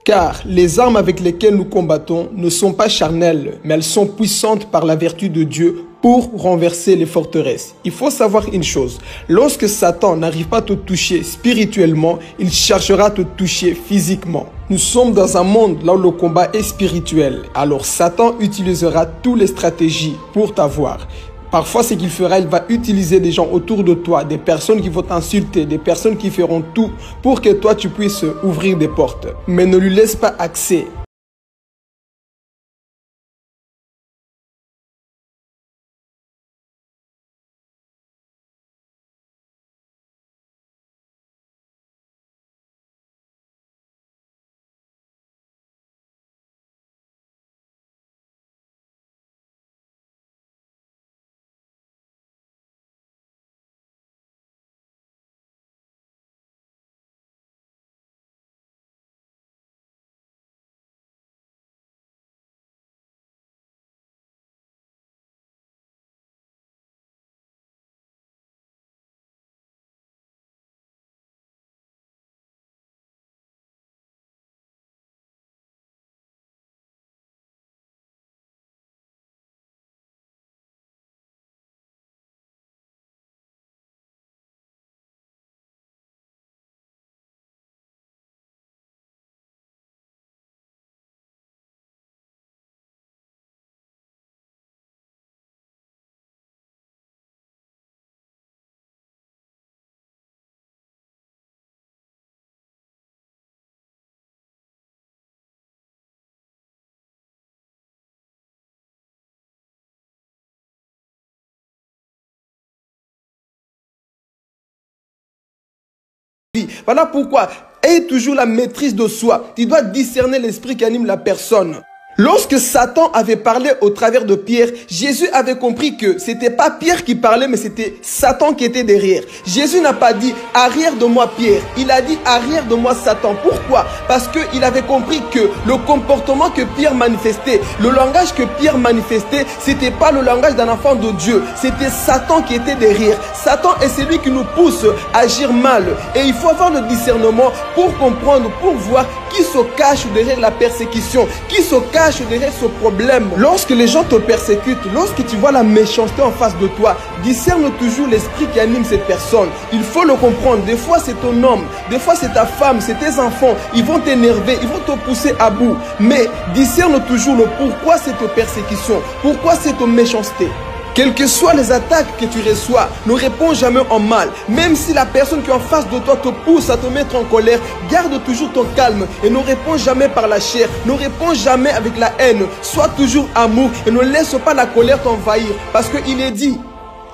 Car les armes avec lesquelles nous combattons ne sont pas charnelles, mais elles sont puissantes par la vertu de Dieu pour renverser les forteresses. Il faut savoir une chose, lorsque Satan n'arrive pas à te toucher spirituellement, il cherchera à te toucher physiquement. Nous sommes dans un monde là où le combat est spirituel, alors Satan utilisera toutes les stratégies pour t'avoir. Parfois, ce qu'il fera, il va utiliser des gens autour de toi, des personnes qui vont t'insulter, des personnes qui feront tout pour que toi, tu puisses ouvrir des portes. Mais ne lui laisse pas accès. Voilà pourquoi, aie toujours la maîtrise de soi. Tu dois discerner l'esprit qui anime la personne. Lorsque Satan avait parlé au travers de Pierre, Jésus avait compris que c'était pas Pierre qui parlait, mais c'était Satan qui était derrière. Jésus n'a pas dit « arrière de moi Pierre », il a dit « arrière de moi Satan ». Pourquoi? Parce qu'il avait compris que le comportement que Pierre manifestait, le langage que Pierre manifestait, c'était pas le langage d'un enfant de Dieu, c'était Satan qui était derrière. Satan est celui qui nous pousse à agir mal. Et il faut avoir le discernement pour comprendre, pour voir qui se cache derrière la persécution, qui se cache derrière ce problème. Lorsque les gens te persécutent, lorsque tu vois la méchanceté en face de toi, discerne toujours l'esprit qui anime cette personne. Il faut le comprendre. Des fois c'est ton homme, des fois c'est ta femme, c'est tes enfants. Ils vont t'énerver, ils vont te pousser à bout. Mais discerne toujours le pourquoi cette persécution, pourquoi cette méchanceté. Quelles que soient les attaques que tu reçois, ne réponds jamais en mal. Même si la personne qui est en face de toi te pousse à te mettre en colère, garde toujours ton calme et ne réponds jamais par la chair. Ne réponds jamais avec la haine. Sois toujours amour et ne laisse pas la colère t'envahir. Parce qu'il est dit,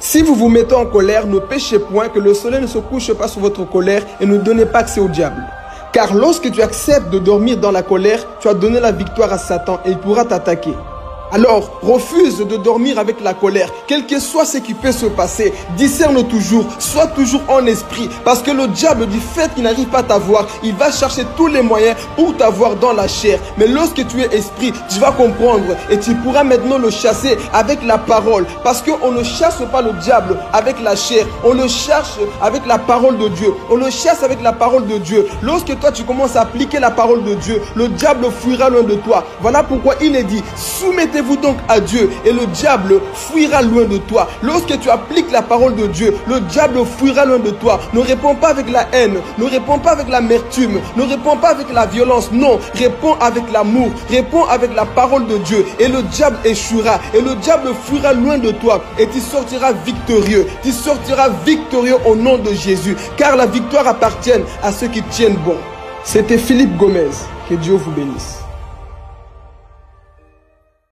si vous vous mettez en colère, ne péchez point, que le soleil ne se couche pas sur votre colère et ne donnez pas accès au diable. Car lorsque tu acceptes de dormir dans la colère, tu as donné la victoire à Satan et il pourra t'attaquer. Alors, refuse de dormir avec la colère. Quel que soit ce qui peut se passer, discerne toujours, sois toujours en esprit. Parce que le diable, du fait qu'il n'arrive pas à t'avoir, il va chercher tous les moyens pour t'avoir dans la chair. Mais lorsque tu es esprit, tu vas comprendre et tu pourras maintenant le chasser avec la parole. Parce qu'on ne chasse pas le diable avec la chair, on le cherche avec la parole de Dieu. On le chasse avec la parole de Dieu. Lorsque toi tu commences à appliquer la parole de Dieu, le diable fuira loin de toi. Voilà pourquoi il est dit, soumettez-vous donc à Dieu et le diable fuira loin de toi. Lorsque tu appliques la parole de Dieu, le diable fuira loin de toi. Ne réponds pas avec la haine, ne réponds pas avec l'amertume, ne réponds pas avec la violence. Non, réponds avec l'amour, réponds avec la parole de Dieu et le diable échouera et le diable fuira loin de toi et tu sortiras victorieux. Tu sortiras victorieux au nom de Jésus, car la victoire appartient à ceux qui tiennent bon. C'était Philippe Gomez. Que Dieu vous bénisse.